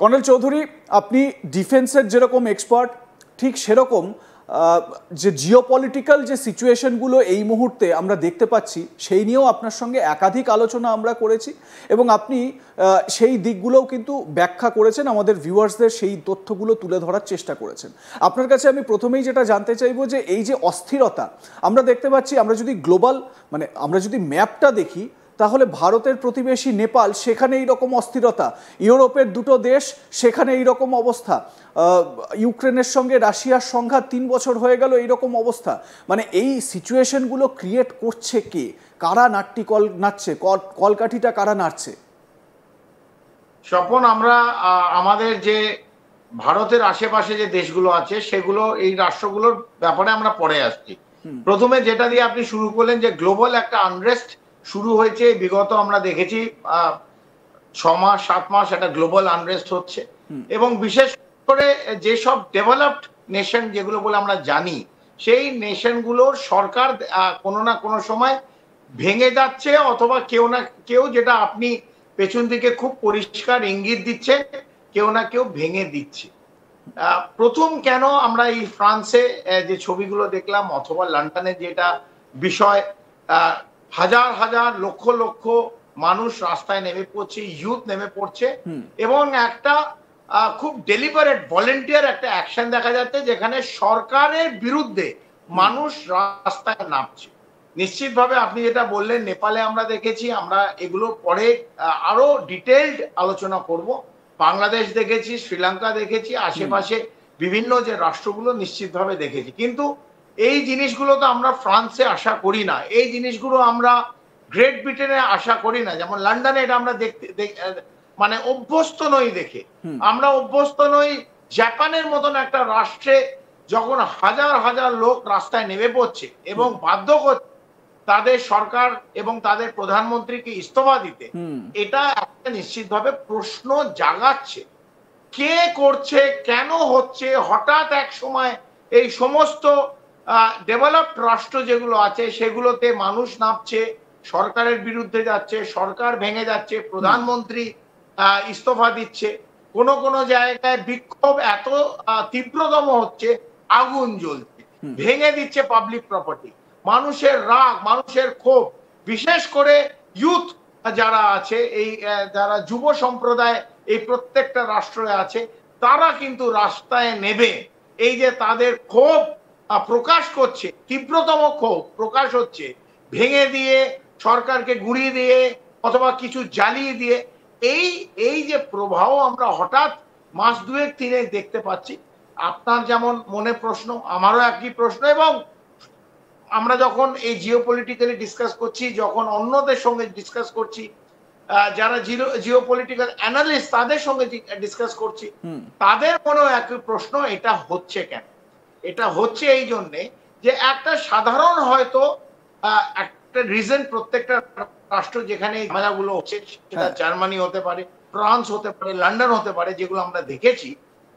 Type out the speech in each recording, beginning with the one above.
Colonel Chowdhury, আপনি ডিফেন্সের যেরকম এক্সপার্ট, ঠিক সেরকম যে জিওপলিটিক্যাল যে সিচুয়েশনগুলো এই মুহূর্তে আমরা দেখতে পাচ্ছি সেই নিয়েও আপনার সঙ্গে একাধিক আলোচনা আমরা করেছি এবং আপনি সেই দিকগুলোও কিন্তু ব্যাখ্যা করেছেন, আমাদের ভিউয়ার্সদের সেই তথ্যগুলো তুলে ধরার চেষ্টা করেছেন। আপনার কাছে আমি প্রথমেই যেটা জানতে চাইবো যে এই যে অস্থিরতা আমরা দেখতে পাচ্ছি, আমরা যদি গ্লোবাল আমরা যদি ম্যাপটা দেখি তাহলে ভারতের প্রতিবেশী নেপাল, সেখানে এইরকম অস্থিরতা, ইউরোপের দুটো দেশ সেখানে এইরকম অবস্থা, ইউক্রেনের সঙ্গে রাশিয়ার সংঘাত 3 বছর হয়ে গেল, এইরকম অবস্থা। এই সিচুয়েশনগুলো ক্রিয়েট করছে কে? কারা নাট্যি কল নাচছে, কলকাঠিটা কারা নাড়ছে? স্বপন, আমরা আমাদের যে ভারতের আশেপাশে যে দেশগুলো আছে সেগুলো, এই রাষ্ট্রগুলোর ব্যাপারে আমরা পরে আসছি। প্রথমে যেটা দিয়ে আপনি শুরু করলেন যে গ্লোবাল একটা আনরেস্ট শুরু হয়েছে, বিগত আমরা দেখেছি 6 মাস 7 মাস একটা গ্লোবাল আনরেস্ট হচ্ছে, এবং বিশেষ করে যেসব ডেভেলপড নেশন যেগুলো বলে আমরা জানি, সেই নেশনগুলোর সরকার কোনো না কোনো সময় ভেঙে যাচ্ছে, অথবা কেউ না কেউ, যেটা আপনি পেছন দিকে খুব পরিষ্কার ইঙ্গিত দিচ্ছে, কেউ না কেউ ভেঙে দিচ্ছে। প্রথম কেন আমরা এই ফ্রান্সে যে ছবিগুলো দেখলাম, অথবা লন্ডনে যেটা বিষয়, হাজার হাজার লক্ষ লক্ষ মানুষ রাস্তায় নেমে পড়ছে, ইউথ নেমে পড়ছে, এবং একটা খুব ডেলিবারেট ভলেন্টিয়ার একটা অ্যাকশন দেখা যাচ্ছে, যেখানে সরকারের বিরুদ্ধে মানুষ রাস্তায় নামছে। নিশ্চিতভাবে আপনি যেটা বললেন, নেপালে আমরা দেখেছি, আমরা এগুলো পরে আরো ডিটেইলড আলোচনা করব। বাংলাদেশ দেখেছি, শ্রীলঙ্কা দেখেছি, আশেপাশে বিভিন্ন যে রাষ্ট্রগুলো নিশ্চিতভাবে দেখেছি। কিন্তু এই জিনিসগুলো তো আমরা ফ্রান্সে আশা করি না, এই জিনিসগুলো আমরা গ্রেট ব্রিটেনে আশা করি না। যেমন লন্ডনে এটা আমরা দেখতে অভ্যস্ত নই দেখে, আমরা অভ্যস্ত নই জাপানের মতন একটা রাষ্ট্রে যখন হাজার হাজার লোক রাস্তায় নেমে পড়ছে এবং বাধ্য করছে তাদের সরকার এবং তাদের প্রধানমন্ত্রীকে ইস্তফা দিতে। এটা একটা নিশ্চিতভাবে প্রশ্ন জাগাচ্ছে, কে করছে, কেন হচ্ছে। হঠাৎ এক সময় এই সমস্ত ডেভেলপড রাষ্ট্র যেগুলো আছে সেগুলোতে মানুষ নামছে, সরকারের বিরুদ্ধে যাচ্ছে, সরকার ভেঙে যাচ্ছে, প্রধানমন্ত্রী ইস্তফা দিচ্ছে, কোন কোন জায়গায় বিক্ষোভ এত তীব্রতম হচ্ছে, আগুন জ্বলছে, ভেঙে দিচ্ছে পাবলিক প্রপার্টি। মানুষের রাগ, মানুষের ক্ষোভ, বিশেষ করে ইউথ যারা আছে, এই যারা যুব সম্প্রদায় এই প্রত্যেকটা রাষ্ট্রে আছে, তারা কিন্তু রাস্তায় নেবে এই যে তাদের ক্ষোভ প্রকাশ করছে, তীব্রতম ক্ষোভ প্রকাশ হচ্ছে, ভেঙে দিয়ে, সরকারকে গুঁড়িয়ে দিয়ে, অথবা কিছু জ্বালিয়ে দিয়ে। এই যে প্রবাহ আমরা হঠাৎ মাস 2-3 দেখতে পাচ্ছি। আপনার যেমন মনে প্রশ্ন, আমারও একই প্রশ্ন, এবং আমরা যখন এই জিওপলিটিক্যালি ডিসকাস করছি, যখন অন্যদের সঙ্গে ডিসকাস করছি, যারা জিওপলিটিক্যাল অ্যানালিস্ট তাদের সঙ্গে ডিসকাস করছি, তাদের মনেও একই প্রশ্ন, এটা হচ্ছে কেন? এটা হচ্ছে এই জন্যে যে একটা সাধারণ হয়তো একটা রিজন, প্রত্যেকটা রাষ্ট্র যেখানে এই ঝামেলাগুলো হচ্ছে, সেটা জার্মানি হতে পারে, ফ্রান্স হতে পারে, লন্ডন হতে পারে, যেগুলো আমরা দেখেছি,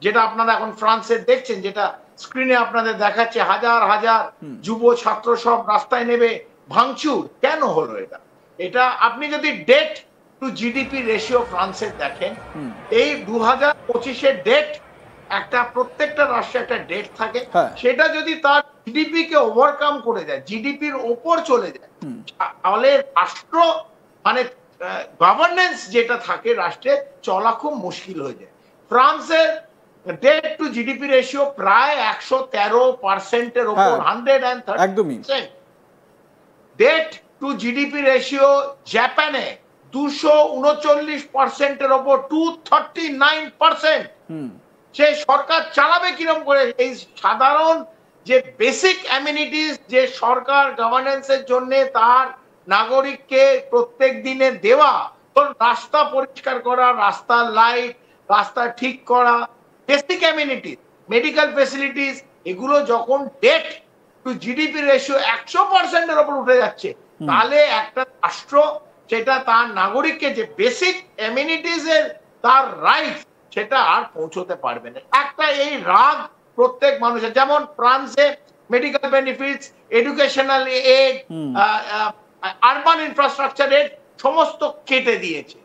যেটা আপনারা এখন ফ্রান্সে দেখছেন, যেটা স্ক্রিনে আপনাদের দেখাচ্ছে, হাজার হাজার যুব ছাত্র সব রাস্তায় নেবে, ভাঙচুর কেন হলো? এটা আপনি যদি ডেট টু জিডিপি রেশিও ফ্রান্সের দেখেন, এই 2025-এর ডেট, একটা প্রত্যেকটা রাষ্ট্রে একটা ডেট থাকে, সেটা যদি তার জিডিপি কে ওভারকাম করে যায়, জিডিপির ওপর চলে যায়, তাহলে রাষ্ট্র গভর্নেন্স যেটা থাকে রাষ্ট্রে, চলা খুব মুশকিল হয়ে যায়। ফ্রান্সের ডেট টু জিডিপি রেশিও প্রায় 113%-এর উপর, 130%। ডেট টু জিডিপি রেশিও জাপানে 239%-এর উপর, 239%। সে সরকার চালাবে কিরকম করে? এই সাধারণ যে বেসিক অ্যামিনিটিস যে সরকার গভর্নেন্সের জন্য তার নাগরিককে প্রত্যেক দিনে দেওয়া, রাস্তা পরিষ্কার করা, রাস্তার লাইট, রাস্তা ঠিক করা, বেসিক অ্যামিনিটিস, মেডিকেল ফেসিলিটিস, এগুলো যখন ডেট টু জিডিপি রেশিও 100%-এর উপর উঠে যাচ্ছে, তাহলে একটা রাষ্ট্র সেটা তার নাগরিককে যে বেসিক অ্যামিনিটিস এর তার রাইট, সেটা আর পৌঁছতে পারবে না। একটা এই রাগ প্রত্যেক মানুষের, যেমন ফ্রান্সে medical benefits, educational aid, urban infrastructure aid সমস্ত কেটে দিয়েছে।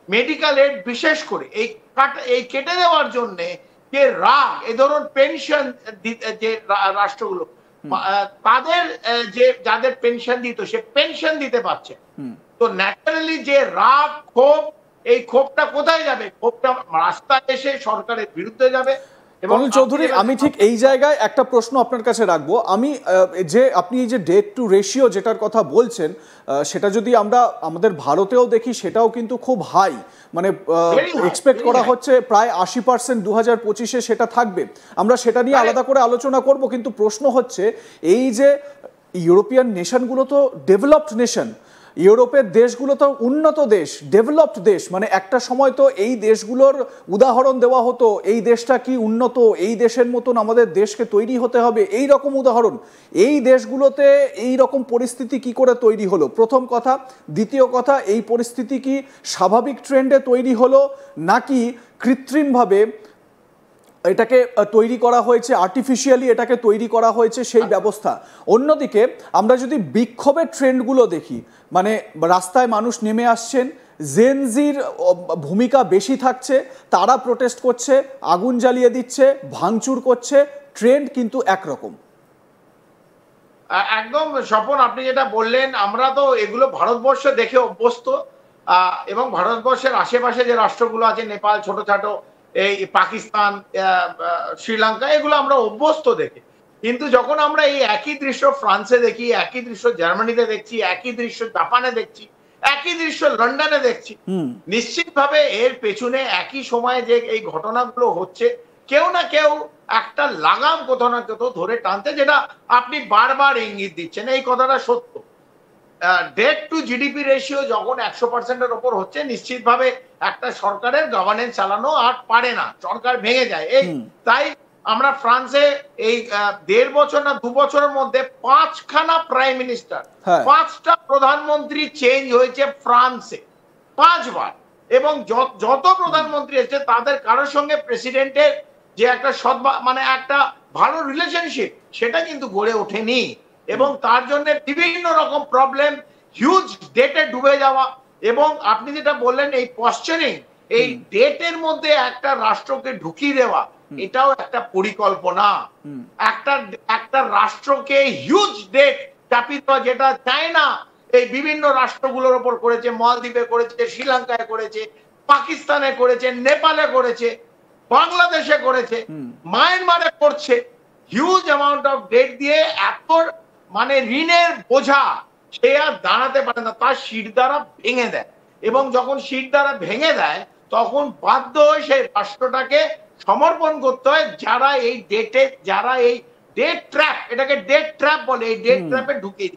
মেডিকেল এড বিশেষ করে এই কেটে দেওয়ার জন্য যে রাগ, এ ধরুন পেনশন যে রাষ্ট্রগুলো তাদের যে যাদের পেনশন দিত সে পেনশন দিতে পারছে, তো ন্যাচারালি যে রাগ ক্ষোভ, এই ক্ষোভটা কোথায় যাবে? ক্ষোভটা রাস্তায় এসে সরকারের বিরুদ্ধে যাবে। কমল চৌধুরী, আমি ঠিক এই জায়গায় একটা প্রশ্ন আপনার কাছে রাখবো। আমি যে আপনি এই যে ডেট টু রেশিও যেটার কথা বলছেন, সেটা যদি আমরা আমাদের ভারতেও দেখি সেটাও কিন্তু খুব হাই, মানে এক্সপেক্ট করা হচ্ছে প্রায় 80% 2025-এ সেটা থাকবে। আমরা সেটা নিয়ে আলাদা করে আলোচনা করব, কিন্তু প্রশ্ন হচ্ছে এই যে ইউরোপিয়ান নেশনগুলো তো ডেভেলপড নেশন, ইউরোপের দেশগুলো তো উন্নত দেশ, ডেভেলপড দেশ, মানে একটা সময় তো এই দেশগুলোর উদাহরণ দেওয়া হতো, এই দেশটা কি উন্নত, এই দেশের মতন আমাদের দেশকে তৈরি হতে হবে, এই রকম উদাহরণ। এই দেশগুলোতে এই রকম পরিস্থিতি কি করে তৈরি হলো, প্রথম কথা। দ্বিতীয় কথা, এই পরিস্থিতি কি স্বাভাবিক ট্রেন্ডে তৈরি হলো নাকি কৃত্রিমভাবে এটাকে তৈরি করা হয়েছে, আর্টিফিশিয়ালি এটাকে তৈরি করা হয়েছে সেই ব্যবস্থা? অন্যদিকে আমরা যদি বিক্ষোভের ট্রেন্ডগুলো দেখি, মানে রাস্তায় মানুষ নেমে আসছেন, জেনজির ভূমিকা বেশি থাকছে, তারা প্রোটেস্ট করছে, আগুন জ্বালিয়ে দিচ্ছে, ভাঙচুর করছে, ট্রেন্ড কিন্তু একরকম। একদম স্বপন, আপনি যেটা বললেন, আমরা তো এগুলো ভারতবর্ষ দেখে অভ্যস্ত, এবং ভারতবর্ষের আশেপাশে যে রাষ্ট্রগুলো আছে, নেপাল, ছোটখাটো এই পাকিস্তান, শ্রীলঙ্কা, এগুলো আমরা অভ্যস্ত দেখে। কিন্তু যখন আমরা এই একই দৃশ্য ফ্রান্সে দেখি, একই দৃশ্য জার্মানিতে দেখছি, একই দৃশ্য জাপানে দেখছি, একই দৃশ্য লন্ডনে দেখছি, নিশ্চিতভাবে এর পেছনে একই সময়ে যে এই ঘটনাগুলো হচ্ছে, কেউ না কেউ একটা লাগাম কোথাও না কোথাও ধরে টানতে, যেটা আপনি বারবার ইঙ্গিত দিচ্ছেন, এই কথাটা সত্য। ডেট টু জিডিপি রেশিও যখন 100%-এর ওপর হচ্ছে, নিশ্চিতভাবে একটা সরকারের গভর্নেন্স চালানো আর পারে না, সরকার ভেঙে যায়। এই তাই আমরা ফ্রান্সে এই 1.5 বছর না 2 বছরের মধ্যে 5খানা প্রাইম মিনিস্টার, 5টা প্রধানমন্ত্রী চেঞ্জ হয়েছে ফ্রান্সে, 5 বার। এবং যত প্রধানমন্ত্রী এসেছে তাদের কারোর সঙ্গে প্রেসিডেন্টের যে একটা মানে একটা ভালো রিলেশনশিপ, সেটা কিন্তু গড়ে ওঠেনি। এবং তার জন্য বিভিন্ন রকম প্রবলেম, হিউজ ডেটে ডুবে যাওয়া, এবং আপনি যেটা বললেন এই পশ্চারিং, এই ডেটের মধ্যে একটা রাষ্ট্রকে ঢুকিয়ে দেওয়া, এটাও একটা পরিকল্পনা। একটা রাষ্ট্রকে হিউজ ডেট চাপিয়ে দেওয়া, যেটা চায়না এই বিভিন্ন রাষ্ট্রগুলোর উপর করেছে, মালদ্বীপে করেছে, শ্রীলঙ্কায় করেছে, পাকিস্তানে করেছে, নেপালে করেছে, বাংলাদেশে করেছে, মায়ানমারে করছে। হিউজ অ্যামাউন্ট অফ ডেট দিয়ে এত মানে ঋণের বোঝা সে আর দাঁড়াতে পারে না, তার শির দ্বারা ভেঙে দেয়। এবং যখন শির দ্বারা ভেঙে দেয়, তখন বাধ্য হয়ে সেই রাষ্ট্রটাকে সমর্পণ করতে হয়, যারা এই ডেটে, যারা এই ডেট ট্র্যাপ, এটাকে ডেট ট্র্যাপ বলে, এই ডেট ট্র্যাপে ঢুকিয়ে